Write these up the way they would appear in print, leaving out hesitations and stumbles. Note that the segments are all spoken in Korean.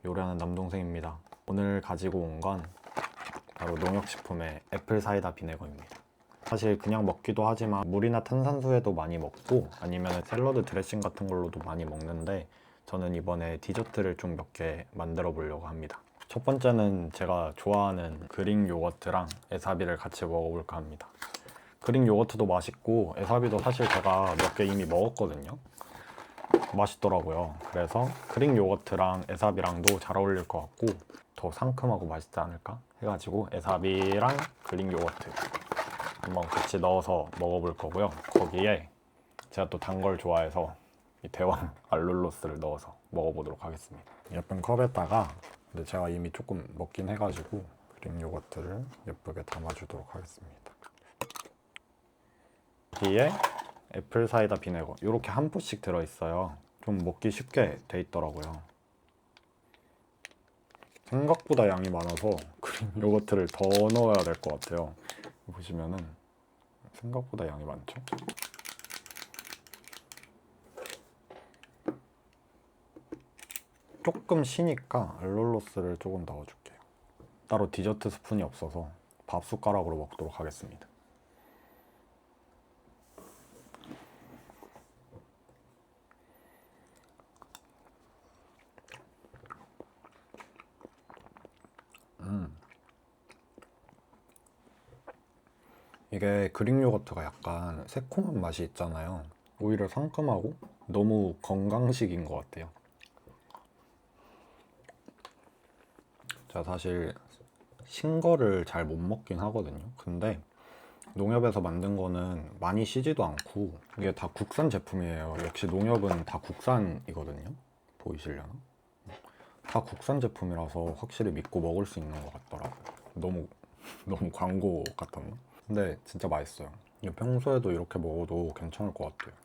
요리하는 남동생입니다. 오늘 가지고 온 건 바로 농협식품의 애플 사이다 비네거입니다. 사실 그냥 먹기도 하지만 물이나 탄산수에도 많이 먹고 아니면 샐러드 드레싱 같은 걸로도 많이 먹는데 저는 이번에 디저트를 좀 몇 개 만들어 보려고 합니다. 첫 번째는 제가 좋아하는 그릭 요거트랑 에사비를 같이 먹어볼까 합니다. 그릭 요거트도 맛있고 에사비도 사실 제가 몇 개 이미 먹었거든요. 맛있더라고요. 그래서 그릭 요거트랑 에사비랑도 잘 어울릴 것 같고 더 상큼하고 맛있지 않을까 해가지고 에사비랑 그릭 요거트 한번 같이 넣어서 먹어볼 거고요. 거기에 제가 또 단 걸 좋아해서 이 대왕 알룰로스를 넣어서 먹어보도록 하겠습니다. 예쁜 컵에다가 근데 제가 이미 조금 먹긴 해가지고 그릭 요거트를 예쁘게 담아주도록 하겠습니다. 여기에 애플 사이다 비네거 이렇게 한 포씩 들어있어요. 좀 먹기 쉽게 돼 있더라고요. 생각보다 양이 많아서 그릭 요거트를 더 넣어야 될 것 같아요. 보시면은 생각보다 양이 많죠? 조금 시니까 알룰로스를 조금 넣어줄게요. 따로 디저트 스푼이 없어서 밥 숟가락으로 먹도록 하겠습니다. 이게 그릭 요거트가 약간 새콤한 맛이 있잖아요. 오히려 상큼하고 너무 건강식인 것 같아요. 제가 사실 신 거를 잘 못 먹긴 하거든요. 근데 농협에서 만든 거는 많이 시지도 않고 이게 다 국산 제품이에요. 역시 농협은 다 국산이거든요. 보이시려나? 다 국산 제품이라서 확실히 믿고 먹을 수 있는 것 같더라고요. 너무 광고 같았나? 근데 진짜 맛있어요. 이게 평소에도 이렇게 먹어도 괜찮을 것 같아요.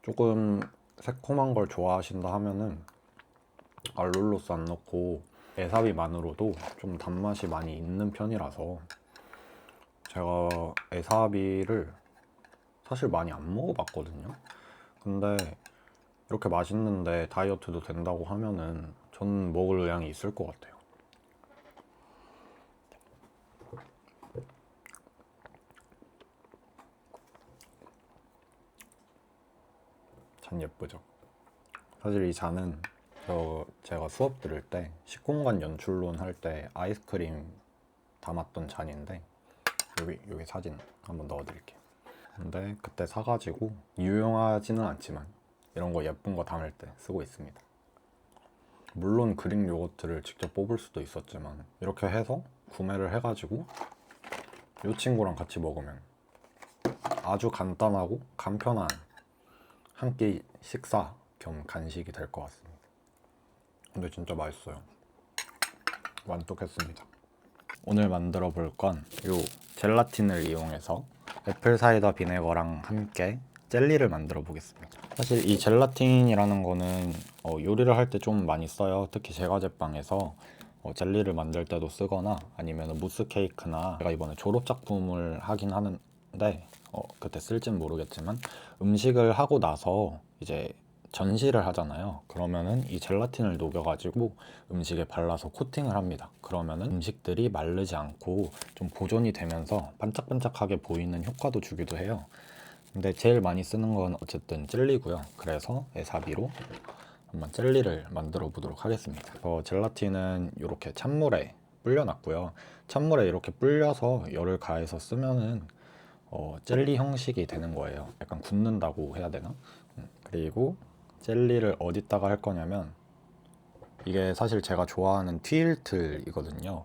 조금 새콤한 걸 좋아하신다 하면은 알룰로스 안 넣고 에사비만으로도 좀 단맛이 많이 있는 편이라서 제가 에사비를 사실 많이 안 먹어봤거든요. 근데 이렇게 맛있는데 다이어트도 된다고 하면은 저는 먹을 의향이 있을 것 같아요. 잔 예쁘죠? 사실 이 잔은 제가 수업 들을 때 식공간 연출론 할 때 아이스크림 담았던 잔인데 여기 사진 한번 넣어드릴게요. 근데 그때 사가지고 유용하지는 않지만 이런 거 예쁜 거 담을 때 쓰고 있습니다. 물론 그릭 요거트를 직접 뽑을 수도 있었지만 이렇게 해서 구매를 해가지고 이 친구랑 같이 먹으면 아주 간단하고 간편한 한 끼 식사 겸 간식이 될 것 같습니다. 근데 진짜 맛있어요. 만족했습니다. 오늘 만들어 볼 건 이 젤라틴을 이용해서 애플 사이다 비네거랑 함께 젤리를 만들어 보겠습니다. 사실 이 젤라틴이라는 거는 요리를 할 때 좀 많이 써요. 특히 제과제빵에서 젤리를 만들 때도 쓰거나 아니면 무스 케이크나 제가 이번에 졸업 작품을 하긴 하는데 그때 쓸진 모르겠지만 음식을 하고 나서 이제 전시를 하잖아요. 그러면은 이 젤라틴을 녹여가지고 음식에 발라서 코팅을 합니다. 그러면은 음식들이 마르지 않고 좀 보존이 되면서 반짝반짝하게 보이는 효과도 주기도 해요. 근데 제일 많이 쓰는 건 어쨌든 젤리고요. 그래서 에사비로 한번 젤리를 만들어 보도록 하겠습니다. 젤라틴은 이렇게 찬물에 불려놨고요. 찬물에 이렇게 불려서 열을 가해서 쓰면은 젤리 형식이 되는 거예요. 약간 굳는다고 해야 되나? 그리고 젤리를 어디다가 할 거냐면 이게 사실 제가 좋아하는 퀼틀이거든요.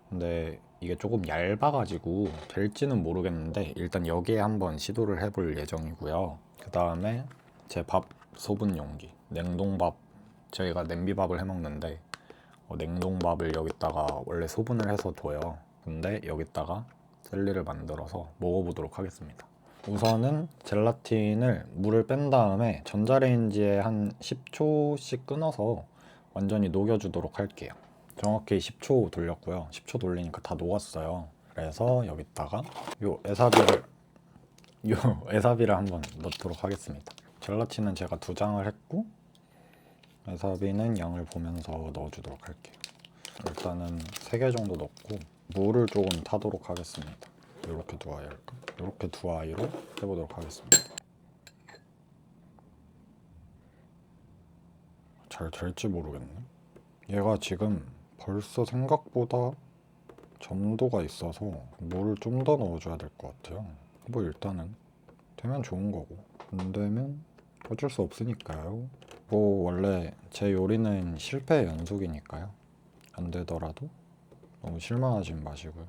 근데 이게 조금 얇아가지고 될지는 모르겠는데 일단 여기에 한번 시도를 해볼 예정이고요. 그 다음에 제 밥 소분 용기, 냉동밥, 저희가 냄비밥을 해 먹는데 냉동밥을 여기다가 원래 소분을 해서 둬요. 근데 여기다가 젤리를 만들어서 먹어보도록 하겠습니다. 우선은 젤라틴을 물을 뺀 다음에 전자레인지에 한 10초씩 끊어서 완전히 녹여주도록 할게요. 정확히 10초 돌렸고요. 10초 돌리니까 다 녹았어요. 그래서 여기다가 요 에사비를 한번 넣도록 하겠습니다. 젤라틴은 제가 2장을 했고 와사비는 양을 보면서 넣어주도록 할게요. 일단은 3개 정도 넣고 물을 조금 타도록 하겠습니다. 이렇게 두 아이 할까? 이렇게 두 아이로 해보도록 하겠습니다. 잘 될지 모르겠네. 얘가 지금 벌써 생각보다 점도가 있어서 물을 좀 더 넣어줘야 될 것 같아요. 뭐 일단은 되면 좋은 거고 안 되면 어쩔 수 없으니까요. 뭐 원래 제 요리는 실패의 연속이니까요. 안 되더라도 너무 실망하지 마시고요.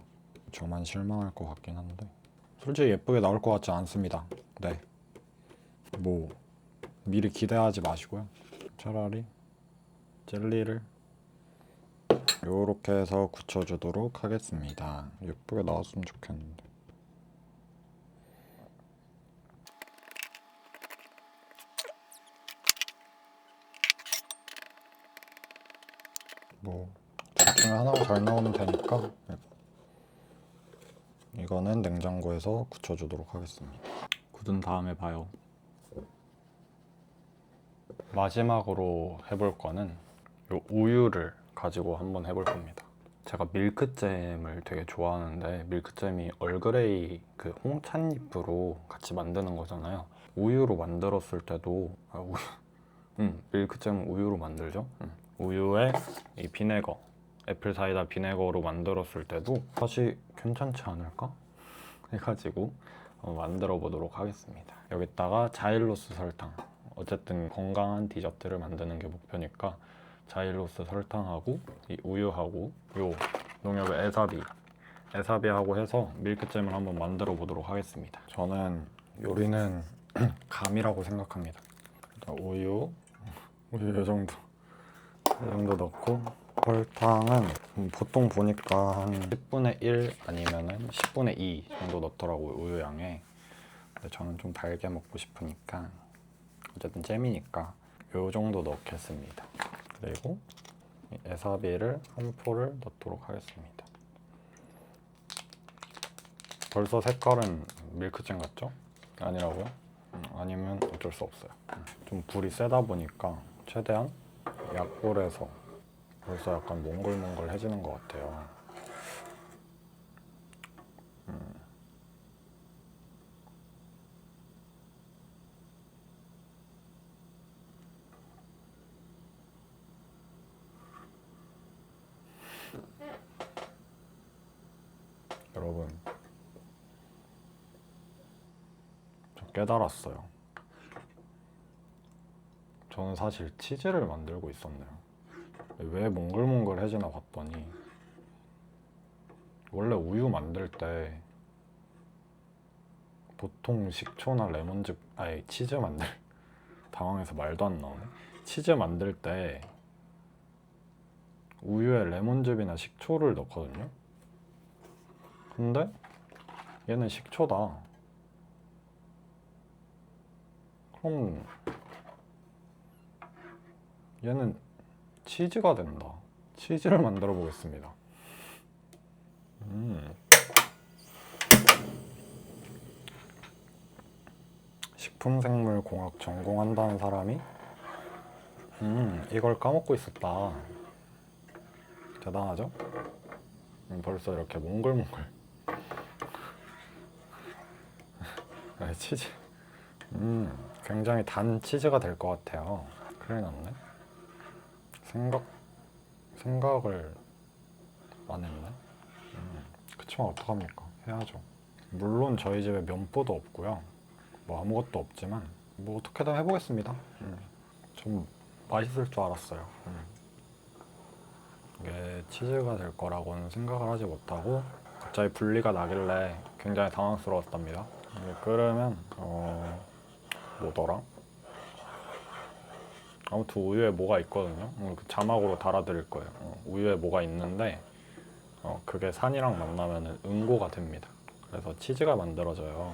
저만 실망할 것 같긴 한데 솔직히 예쁘게 나올 것 같지 않습니다. 네. 뭐 미리 기대하지 마시고요. 차라리 젤리를 요렇게 해서 굳혀주도록 하겠습니다. 예쁘게 나왔으면 좋겠는데. 뭐 둘 중에 하나가 잘 나오면 되니까 이거는 냉장고에서 굳혀주도록 하겠습니다. 굳은 다음에 봐요. 마지막으로 해볼 거는 요 우유를 가지고 한번 해볼 겁니다. 제가 밀크잼을 되게 좋아하는데 밀크잼이 얼그레이 그 홍찻잎으로 같이 만드는 거잖아요. 우유로 만들었을 때도 밀크잼 우유로 만들죠. 우유에 이 비네거, 애플 사이다 비네거로 만들었을 때도 사실 괜찮지 않을까 해가지고 만들어 보도록 하겠습니다. 여기다가 자일로스 설탕, 어쨌든 건강한 디저트를 만드는 게 목표니까 자일로스 설탕하고 이 우유하고 요 농협의 에사비하고 해서 밀크잼을 한번 만들어 보도록 하겠습니다. 저는 요리는 감이라고 생각합니다. 일단 우유 이 정도 넣고 설탕은 보통 보니까 한 10분의 1 아니면은 10분의 2 정도 넣더라고요, 우유 양에. 근데 저는 좀 달게 먹고 싶으니까 어쨌든 잼이니까 요 정도 넣겠습니다. 그리고 에사비를 한 포를 넣도록 하겠습니다. 벌써 색깔은 밀크잼 같죠? 아니라고요? 아니면 어쩔 수 없어요. 좀 불이 세다 보니까 최대한 약불에서 벌써 약간 몽글몽글해지는 것 같아요. 여러분, 저 깨달았어요. 저는 사실 치즈를 만들고 있었네요. 왜 몽글몽글해지나 봤더니 원래 우유 만들 때 보통 식초나 레몬즙, 아니 치즈 만들 당황해서 말도 안 나오네. 치즈 만들 때 우유에 레몬즙이나 식초를 넣거든요. 근데 얘는 식초다. 그럼 얘는 치즈가 된다. 치즈를 만들어 보겠습니다. 식품생물공학 전공한다는 사람이 이걸 까먹고 있었다. 대단하죠? 벌써 이렇게 몽글몽글. 치즈. 굉장히 단 치즈가 될 것 같아요. 큰일 났네. 생각을 안 했네. 그치만 어떡합니까? 해야죠. 물론 저희 집에 면보도 없고요. 뭐 아무것도 없지만 뭐 어떻게든 해보겠습니다. 좀 맛있을 줄 알았어요. 이게 치즈가 될 거라고는 생각을 하지 못하고 갑자기 분리가 나길래 굉장히 당황스러웠답니다. 이게 끓으면 뭐더라? 아무튼 우유에 뭐가 있거든요. 그 자막으로 달아드릴 거예요. 우유에 뭐가 있는데 그게 산이랑 만나면 응고가 됩니다. 그래서 치즈가 만들어져요.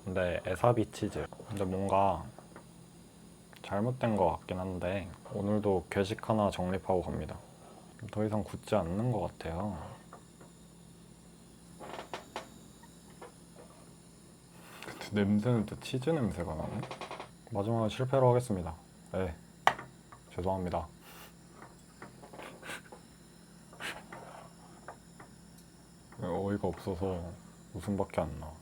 근데 에사비 치즈. 근데 뭔가 잘못된 것 같긴 한데 오늘도 괴식 하나 정립하고 갑니다. 더 이상 굳지 않는 것 같아요. 근데 냄새는 또 치즈 냄새가 나네. 마지막에 실패로 하겠습니다. 네. 죄송합니다. 어이가 없어서 웃음밖에 안 나.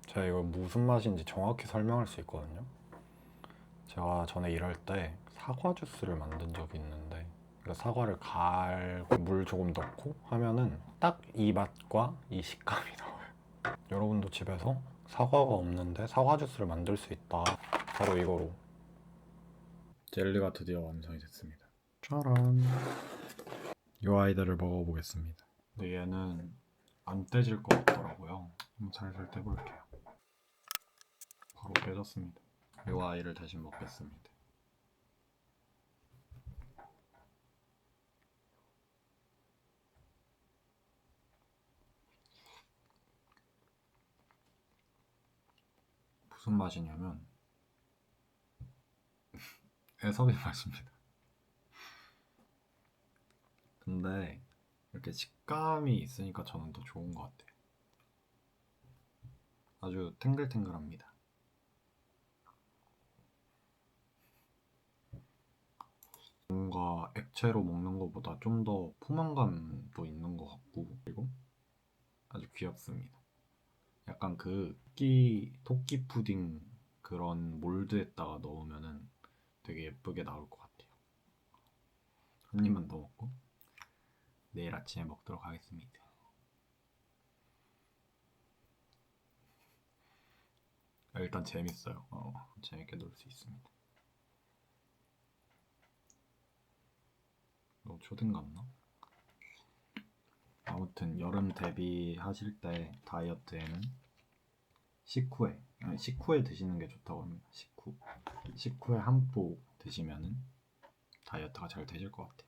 제가 이거 무슨 맛인지 정확히 설명할 수 있거든요. 제가 전에 일할 때 사과 주스를 만든 적이 있는데, 그러니까 사과를 갈고 물 조금 넣고 하면은 딱 이 맛과 이 식감이 나와요. 여러분도 집에서 사과가 없는데 사과 주스를 만들 수 있다. 바로 이거로 젤리가 드디어 완성이 됐습니다. 짜란. 이 아이들을 먹어보겠습니다. 근데 얘는 안 떼질 것 같더라고요. 한번 살살 떼볼게요. 바로 깨졌습니다. 이 아이를 대신 먹겠습니다. 무슨 맛이냐면 애석의 맛입니다. 근데 이렇게 식감이 있으니까 저는 더 좋은 것 같아요. 아주 탱글탱글합니다. 뭔가 액체로 먹는 것보다 좀 더 포만감도 있는 것 같고, 그리고 아주 귀엽습니다. 약간 그 토끼 푸딩 그런 몰드에다가 넣으면은 되게 예쁘게 나올 것 같아요. 한 입만 더 먹고 내일 아침에 먹도록 하겠습니다. 일단 재밌어요. 재밌게 놀 수 있습니다. 너무 초딩 같나? 아무튼 여름 대비하실 때 다이어트에는 식후에 드시는 게 좋다고 합니다. 식후에 한 포 드시면은 다이어트가 잘 되실 것 같아요.